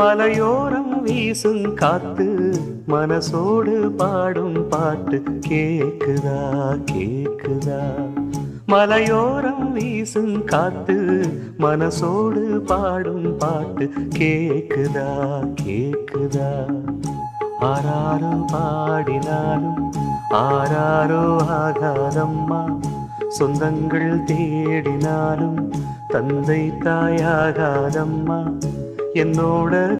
மலையோரம் வீசும் காத்து மனசோடு பாடும் பாட்டு கேக்குதா கேக்குதா. மலையோரம் வீசும் காத்து மனசோடு பாடும் பாட்டு கேக்குதா கேக்குதா. ஆராரோ பாடினாலும் ஆராரோ ஆகாதம்மா, சொந்தங்கள் தேடினாலும் தந்தை தாயாகாதம்மா. என்னோட